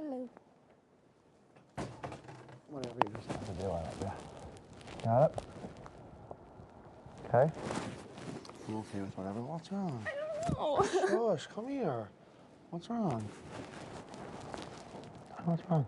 Hello. Whatever you just have to do, I love you. Got it? Okay? I'm okay with whatever. What's wrong? I don't know. Shush, come here. What's wrong? What's wrong?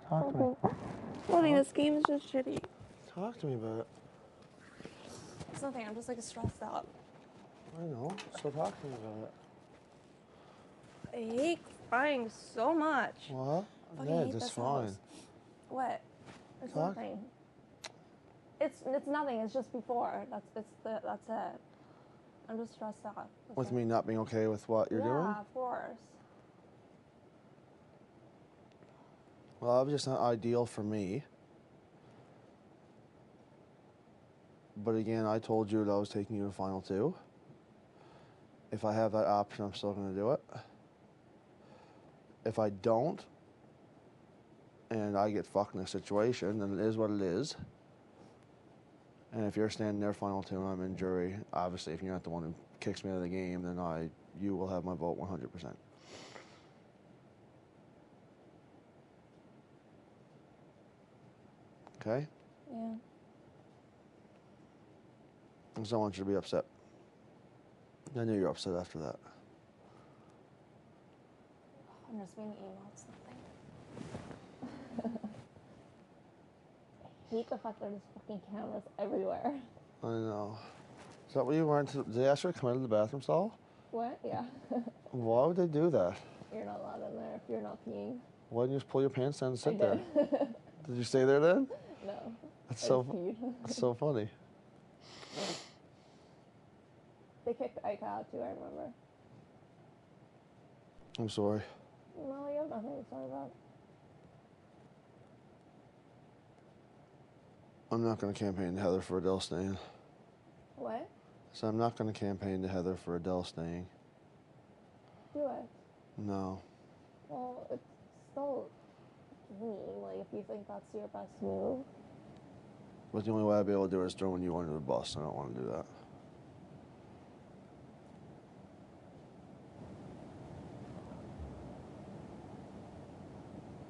Talk to me. Nothing, this game is just shitty. Talk to me about it. It's nothing, I'm just like stressed out. I know, so talk to me about it. I hate crying so much. What? Fucking Ned, hate it's this fine. house. What? It's Talk. nothing. It's nothing. It's just before. That's it. I'm just stressed out. With me not being okay with what you're doing? Yeah, of course. Well, that was just not ideal for me. But again, I told you that I was taking you to Final 2. If I have that option, I'm still going to do it. If I don't, and I get fucked in a situation, then it is what it is. And if you're standing there Final 2 and I'm in jury, obviously if you're not the one who kicks me out of the game, then you will have my vote 100%. Okay? Yeah. I just don't want you to be upset. I knew you were upset after that. I'm just being emailed something. I hate the fact that there's fucking cameras everywhere. I know. Is that what you weren't? Did they ask you to come into the bathroom stall? What? Yeah. Why would they do that? You're not allowed in there if you're not peeing. Why didn't you just pull your pants down and sit I there? did. Did you stay there then? No. That's I so. just peed. That's so funny. They kicked Ike out too, I remember. I'm sorry. No, you have nothing to sorry about. I'm not going to campaign to Heather for Adele staying. What? So I'm not going to campaign to Heather for Adele staying. Do it. No. Well, it's still mean, like, if you think that's your best move. But the only way I'd be able to do it is throwing you under the bus. I don't want to do that.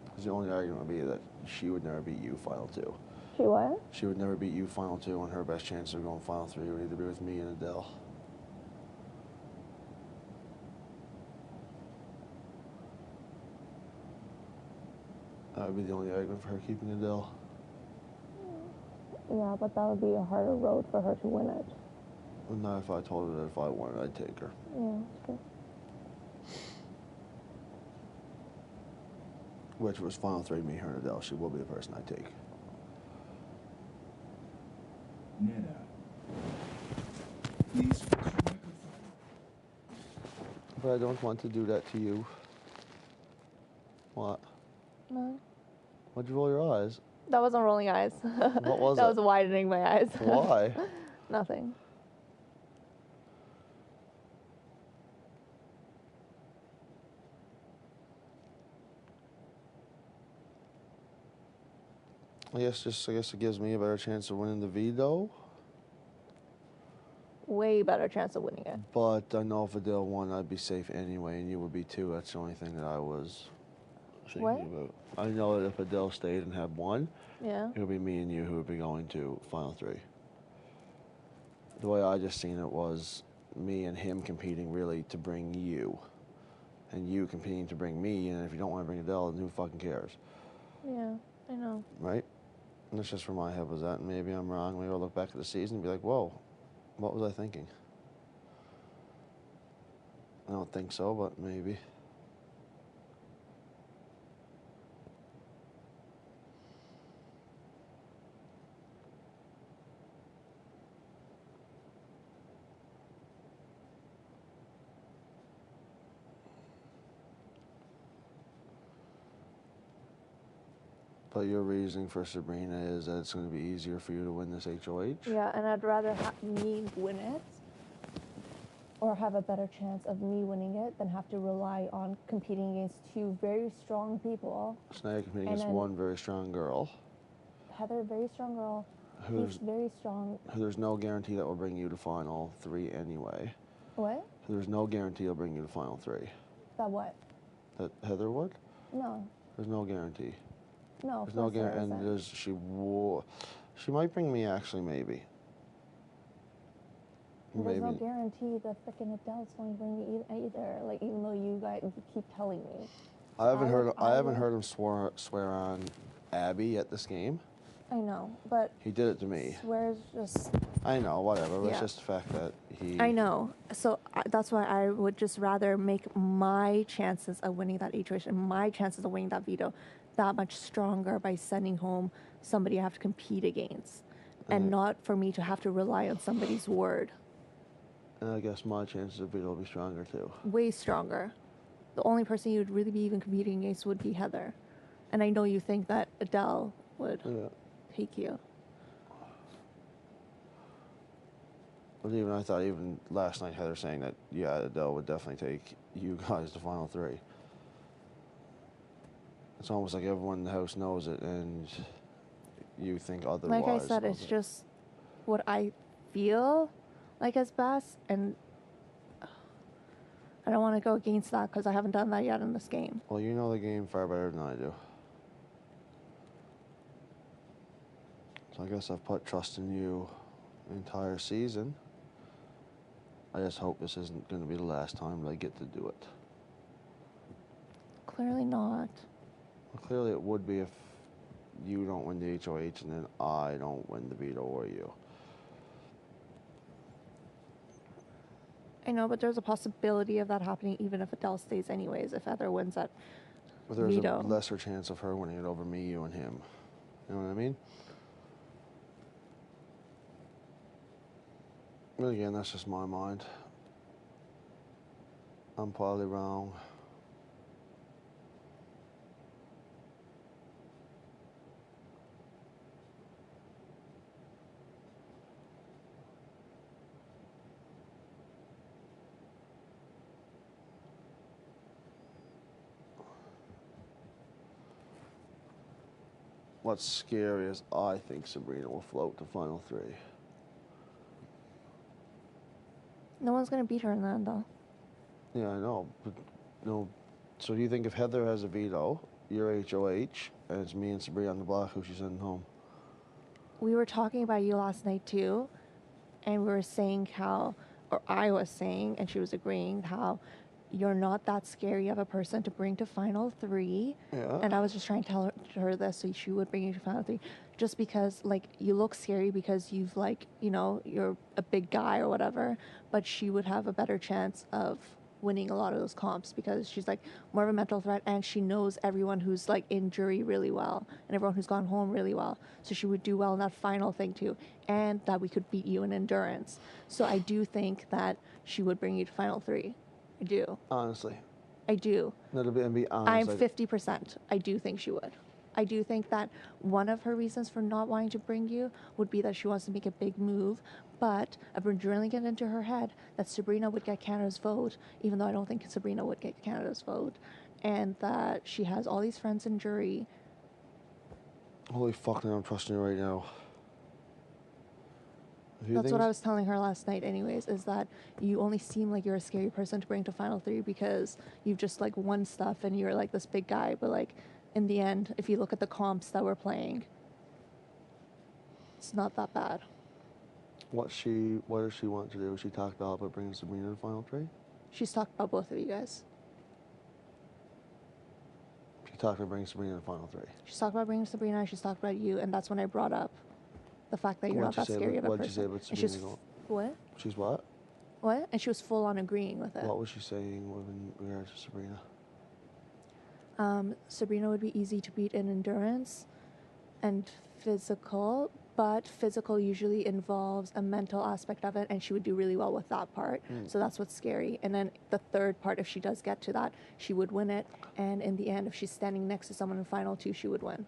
Because the only argument would be that she would never beat you Final 2. She what? She would never beat you Final 2, and her best chance of going Final 3 would either be with me and Adele. That would be the only argument for her keeping Adele. Yeah, but that would be a harder road for her to win it. And not if I told her that if I wanted, I'd take her. Yeah, that's true. Which was Final 3, me, her, and Adele. She will be the person I take. Neda. Please fix your microphone. But I don't want to do that to you. What? No. Why'd you roll your eyes? That wasn't rolling eyes. What was that it? was widening my eyes. Why? Nothing. I guess it gives me a better chance of winning the veto. Way better chance of winning it. But I know if Adele won, I'd be safe anyway, and you would be too. That's the only thing that I was thinking about. I know that if Adele stayed and had won, Yeah. it would be me and you who would be going to Final 3. The way I just seen it was me and him competing really to bring you, and you competing to bring me. And if you don't want to bring Adele, then who fucking cares? Yeah, I know. Right? And that's just where my head was at. And maybe I'm wrong. Maybe I'll look back at the season and be like, whoa, what was I thinking? I don't think so, but maybe. But your reasoning for Sabrina is that it's going to be easier for you to win this HOH? Yeah, and I'd rather me win it, or have a better chance of me winning it, than have to rely on competing against two very strong people. So now you're competing against one very strong girl. Heather, very strong girl. He's very strong. There's no guarantee that will bring you to Final 3 anyway. What? There's no guarantee it'll bring you to Final 3. That what? That Heather would? No, There's no guarantee. no, of There's no course there guarantee, and isn't. she might bring me actually, maybe. There's no Maybe. guarantee that frickin' Adele's going to bring me either. Like, even though you guys keep telling me. I haven't heard. I haven't would- heard him swear on Abby at this game. I know, but He did it to me. swears just. I know, whatever. But it's Yeah. just the fact that he. I know. So that's why I would just rather make my chances of winning that HOH and my chances of winning that veto that much stronger by sending home somebody I have to compete against, and not for me to have to rely on somebody's word. And I guess my chances of veto will be stronger too. Way stronger. The only person you would really be even competing against would be Heather. And I know you think that Adele would Yeah. take you. But I thought even last night Heather saying that Adele would definitely take you guys to final three. It's almost like everyone in the house knows it, and you think otherwise. Like I said, it's just what I feel like as best, and I don't want to go against that because I haven't done that yet in this game. Well, you know the game far better than I do. So I guess I've put trust in you the entire season. I just hope this isn't going to be the last time that I get to do it. Clearly not. Well, clearly it would be if you don't win the HOH and then I don't win the veto or you. I know, but there's a possibility of that happening even if Adele stays anyways, if Heather wins that But there's veto. a lesser chance of her winning it over me, you, and him. You know what I mean? But again, that's just my mind. I'm probably wrong. What's scary is I think Sabrina will float to final three. No one's going to beat her in the end, though. Yeah, I know, but no. So do you think if Heather has a veto, you're HOH, and it's me and Sabrina on the block, who she's sending home? We were talking about you last night, too, and we were saying how, or I was saying, and she was agreeing, how you're not that scary of a person to bring to final three. Yeah. And I was just trying to tell her this so she would bring you to final three. Just because, like, you look scary because you've, like, you know, you're a big guy or whatever, but she would have a better chance of winning a lot of those comps because she's, like, more of a mental threat and she knows everyone who's, like, in jury really well and everyone who's gone home really well. So she would do well in that final thing, too. And that we could beat you in endurance. So I do think that she would bring you to final three. I do. Honestly. I do. That'll be honest. I'm 50%. I do think she would. I do think that one of her reasons for not wanting to bring you would be that she wants to make a big move, but I've been drilling it into her head that Sabrina would get Canada's vote, even though I don't think Sabrina would get Canada's vote, and that she has all these friends in jury. Holy fuck, now I'm trusting you right now. That's what I was telling her last night anyways, is that you only seem like you're a scary person to bring to final three because you've just, like, won stuff and you're, like, this big guy, but, like, in the end, if you look at the comps that we're playing, it's not that bad. What does she want to do? She talked about bringing Sabrina to final three? She's talked about both of you guys. She talked about bringing Sabrina to final three. She's talked about bringing Sabrina, she's talked about you, and that's when I brought up the fact that you're not that scary of a person. What did you say about And she's Sabrina? what? She's what? What? And she was full on agreeing with it. What was she saying in regards to Sabrina? Sabrina would be easy to beat in endurance and physical, but physical usually involves a mental aspect of it, and she would do really well with that part. So that's what's scary. And then the third part, if she does get to that, she would win it. And in the end, if she's standing next to someone in final two, she would win.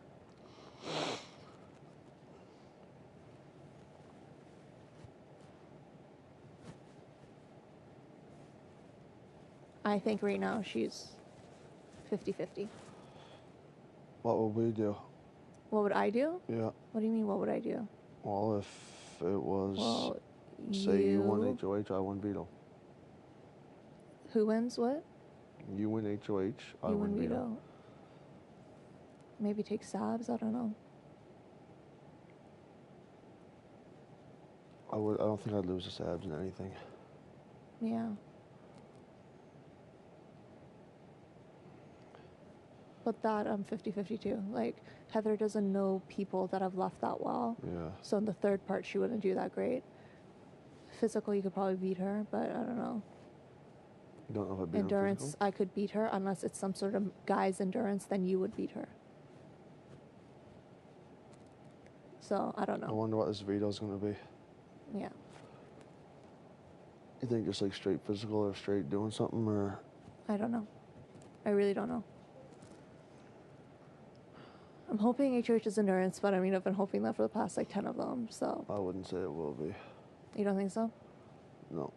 I think right now she's 50-50. What would we do? What would I do? Yeah. What do you mean, what would I do? Well, if it was, Well, say you won HOH, I won veto. Who wins what? You win HOH, I You win win veto. veto. Maybe take Sabs. I don't know. I don't think I'd lose the Sabs in anything. Yeah. But that I'm 50-50 too. Like Heather doesn't know people that have left that well. Yeah. So in the third part she wouldn't do that great. Physical you could probably beat her, but I don't know. You don't know if I'd beat her in Endurance physical? I could beat her unless it's some sort of guy's endurance, then you would beat her. So I don't I know. wonder what this veto's going to be. Yeah. You think just like straight physical or straight doing something, or I don't know. I really don't know. I'm hoping HOH is endurance, but I mean I've been hoping that for the past like 10 of them, so I wouldn't say it will be. you don't think so? No.